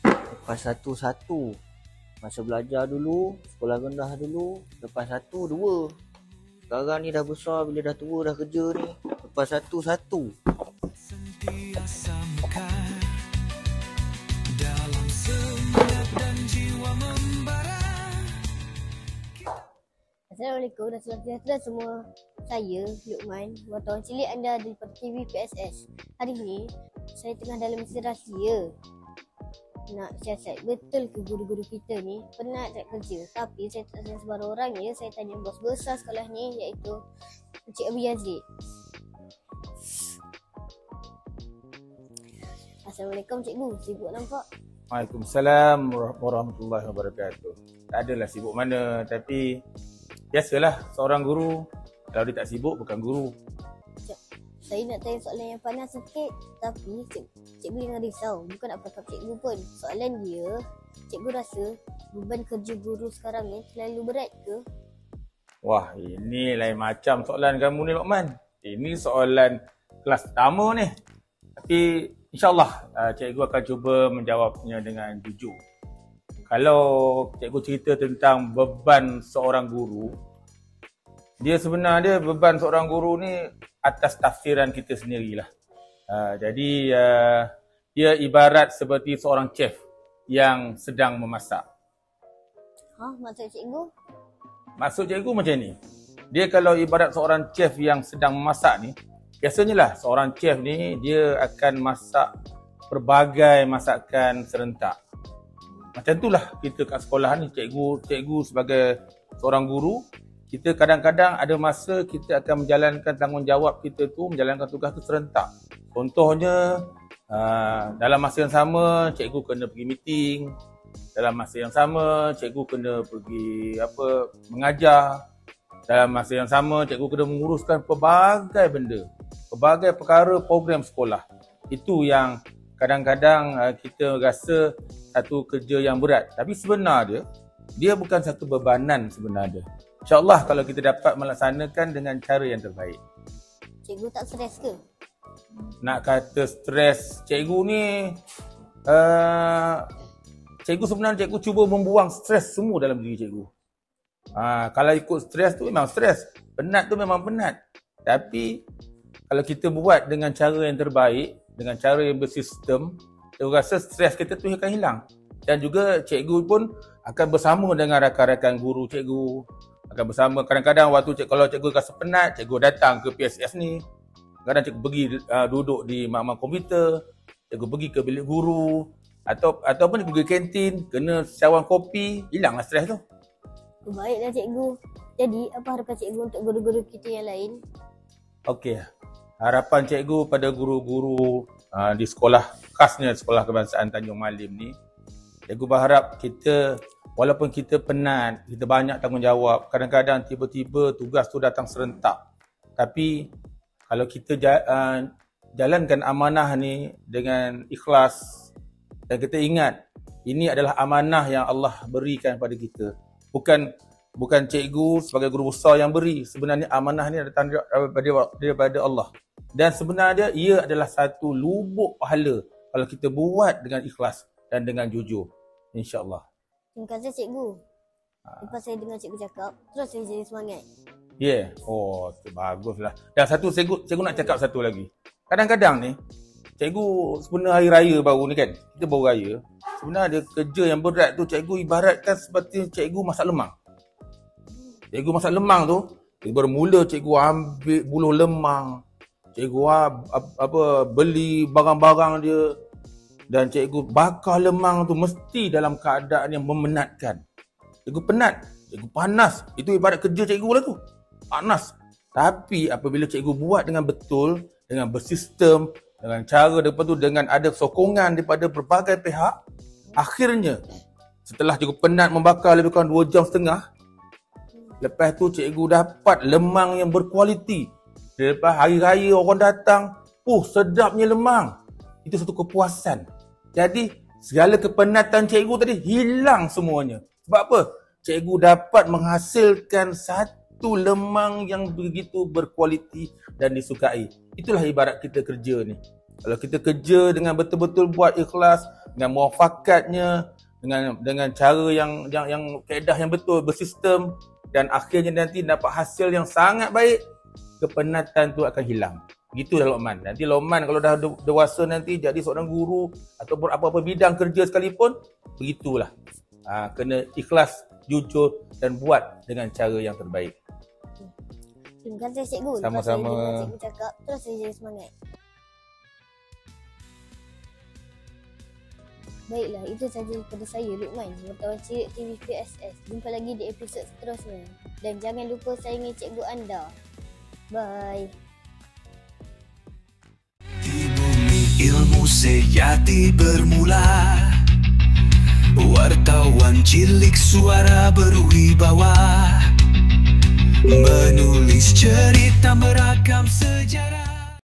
Lepas satu-satu. Masa belajar dulu, sekolah rendah dulu. Lepas satu, dua. Sekarang ni dah besar, bila dah tua, dah kerja ni. Lepas satu-satu. Sentiasa mekar dalam semangat dan jiwa membara. Assalamualaikum dan selamat sejahtera semua. Saya, Luqman, wartawan cilik anda di TV PSS. Hari ini, saya tengah dalam misi rahsia. Nak siasat betul ke guru-guru kita ni penat tak kerja. Tapi saya tak tanya sebarang orang ya. Saya tanya bos besar sekolah ni, iaitu Encik Abu Yazid. Assalamualaikum cikgu, sibuk nampak? Waalaikumsalam warahmatullahi wabarakatuh. Tak adalah sibuk mana, tapi biasalah seorang guru, kalau dia tak sibuk bukan guru. Saya nak tanya soalan yang panas sikit, tapi cikgu jangan risau. Bukan nak pakap cikgu pun. Soalan dia, cikgu rasa beban kerja guru sekarang ni terlalu berat ke? Wah, ini lain macam soalan kamu ni, Luqman. Ini soalan kelas pertama ni. Tapi insyaAllah cikgu akan cuba menjawabnya dengan jujur. Kalau cikgu cerita tentang beban seorang guru, dia sebenarnya beban seorang guru ni atas tafsiran kita sendirilah. Jadi dia ibarat seperti seorang chef yang sedang memasak. Maksud cikgu? Maksud cikgu macam ni. Dia kalau ibarat seorang chef yang sedang memasak ni, biasanya lah seorang chef ni dia akan masak pelbagai masakan serentak. Macam itulah kita kat sekolah ni, cikgu sebagai seorang guru, kita kadang-kadang ada masa kita akan menjalankan tanggungjawab kita tu, menjalankan tugas tu serentak. Contohnya, dalam masa yang sama, cikgu kena pergi meeting. Dalam masa yang sama, cikgu kena pergi mengajar. Dalam masa yang sama, cikgu kena menguruskan pelbagai benda, pelbagai perkara program sekolah. Itu yang kadang-kadang kita rasa satu kerja yang berat. Tapi sebenarnya, dia bukan satu bebanan sebenarnya. InsyaAllah kalau kita dapat melaksanakan dengan cara yang terbaik. Cikgu tak stres ke? Nak kata stres, cikgu ni cikgu sebenarnya cikgu cuba membuang stres semua dalam diri cikgu. Kalau ikut stres tu memang stres, penat tu memang penat. Tapi kalau kita buat dengan cara yang terbaik, dengan cara yang bersistem, saya rasa stres kita tu akan hilang. Dan juga cikgu pun akan bersama dengan rakan-rakan guru cikgu. Akan bersama, kadang-kadang waktu kalau cikgu rasa penat, cikgu datang ke PSS ni. Kadang cikgu pergi duduk di mak-mak komputer, cikgu pergi ke bilik guru, ataupun cikgu pergi kantin, kena cawan kopi, hilanglah stres tu. Baiklah cikgu. Jadi, apa harapan cikgu untuk guru-guru kita yang lain? Okey. Harapan cikgu pada guru-guru di sekolah, khasnya Sekolah Kebangsaan Tanjung Malim ni, cikgu berharap kita, walaupun kita penat, kita banyak tanggungjawab, kadang-kadang tiba-tiba tugas tu datang serentak. Tapi kalau kita jalankan amanah ni dengan ikhlas, dan kita ingat ini adalah amanah yang Allah berikan pada kita. Bukan cikgu sebagai guru besar yang beri. Sebenarnya amanah ni datang daripada Allah. Dan sebenarnya ia adalah satu lubuk pahala kalau kita buat dengan ikhlas dan dengan jujur. InsyaAllah. Terima kasih cikgu. Lepas saya dengar cikgu cakap, terus saya jadi semangat. Ya. Yeah. Oh, baguslah. Dan satu cikgu nak cakap satu lagi. Kadang-kadang ni, cikgu sebenarnya hari raya baru ni kan, kita baru raya. Sebenarnya kerja yang berat tu cikgu ibaratkan seperti cikgu masak lemang. Cikgu masak lemang tu, bermula cikgu ambil buluh lemang. Cikgu beli barang-barang dia. Dan cikgu bakar lemang tu mesti dalam keadaan yang memenatkan. Cikgu penat, cikgu panas. Itu ibarat kerja cikgu lah tu. Panas. Tapi apabila cikgu buat dengan betul, dengan bersistem, dengan cara lepas tu dengan ada sokongan daripada berbagai pihak, akhirnya setelah cikgu penat membakar lebih kurang 2 jam setengah, lepas tu cikgu dapat lemang yang berkualiti. Lepas hari raya orang datang, sedapnya lemang. Itu satu kepuasan. Jadi segala kepenatan cikgu tadi hilang semuanya. Sebab apa? Cikgu dapat menghasilkan satu lemang yang begitu berkualiti dan disukai. Itulah ibarat kita kerja ni. Kalau kita kerja dengan betul-betul buat ikhlas, dengan muafakatnya, dengan cara yang kaedah yang betul, bersistem, dan akhirnya nanti dapat hasil yang sangat baik, kepenatan tu akan hilang. Gitu dah Luqman. Nanti Luqman kalau dah dewasa nanti jadi seorang guru ataupun apa-apa bidang kerja sekalipun, begitulah. Kena ikhlas, jujur dan buat dengan cara yang terbaik. Terima kasih cikgu. Sama-sama. Lepas saya cikgu cakap, terus saya jadi semangat. Baiklah, itu sahaja daripada saya, Luqman, wartawan Cilik TV PSS. Jumpa lagi di episod seterusnya. Dan jangan lupa sayangi cikgu anda. Bye. Di bumi ilmu sejati bermula. Wartawan cilik suara berwibawa, menulis cerita beragam sejarah.